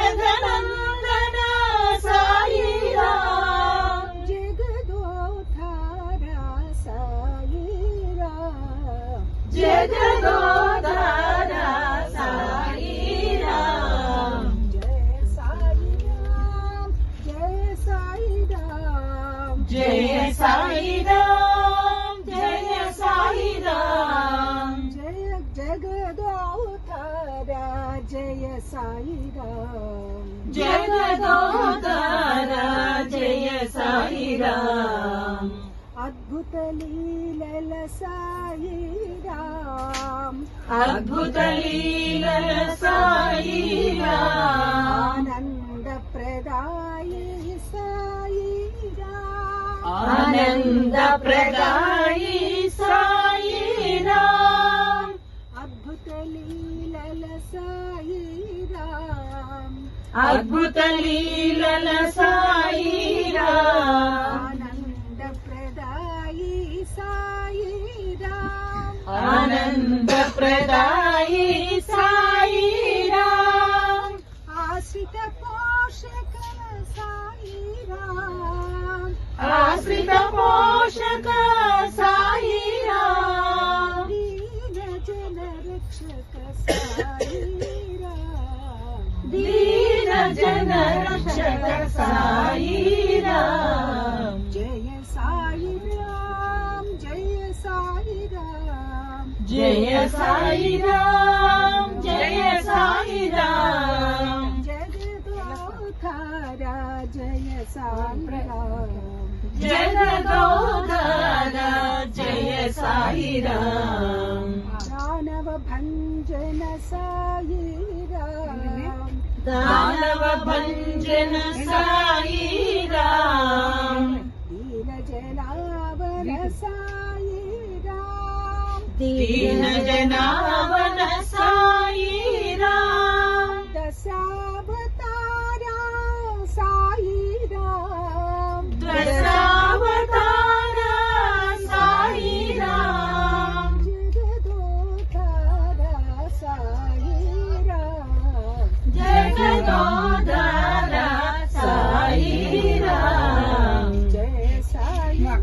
జగనందన సాయిరాం జగదోధార సాయిరాం జగదోధార సాయిరాం జయ సాయిరాం జయ సాయిరాం జయ సాయిరాం జయ జగదోధార జయ సాయిరాం జగదోధార జయ సాయిరాం అద్భుత లీలల సాయిరాం అద్భుత లీలల సాయిరాం ఆనంద ప్రదాయి సాయిరాం ఆనంద ప్రదాయి సాయిరాం అద్భుత లీలల సాయిరాం అద్భుత లీలల సాయిరాం ఆనంద ప్రదాయి సాయిరాం ఆనంద ప్రదాయి సాయిరాం ఆశ్రిత పోషక సాయిరాం ఆశ్రిత పోషక సాయిరాం దీన జన రక్షక సాయిరాం దీన జన రక్షక సాయిరాం జయ సాయిరాం జయ సాయిరాం జయ సాయిరాం జయ సాయిరాం జగదోధార జయ సాయిరాం జగదోధార జయ సాయిరాం దానవ భంజన సాయిరాం దానవ భంజన సాయిరాం దీన జనావన సాయిరాం దీన జనావన సాయిరాం దశావతార సాయిరాం దశావతార సాయిరాం జగదోధార సాయిరాం జగదోధార సాయిరాం జయ సాయిరాం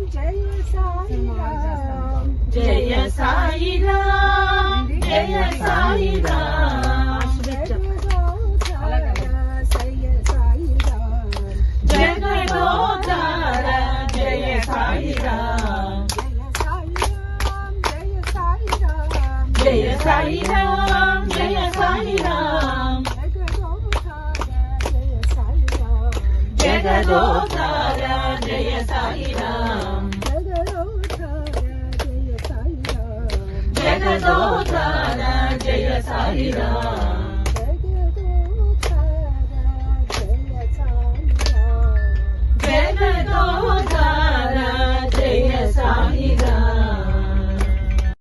జయ సాయిరాం జయ సాయిరాం జయ సాయిరాం జగదోధార జయ సాయిరాం జగదోధార జయ సాయిరాం జయ సాయిరాం జయ సాయిరాం జగదోధార జయ సాయిరాం జగదోధార జయ సాయిరాం జగదోధార జయ సాయిరాం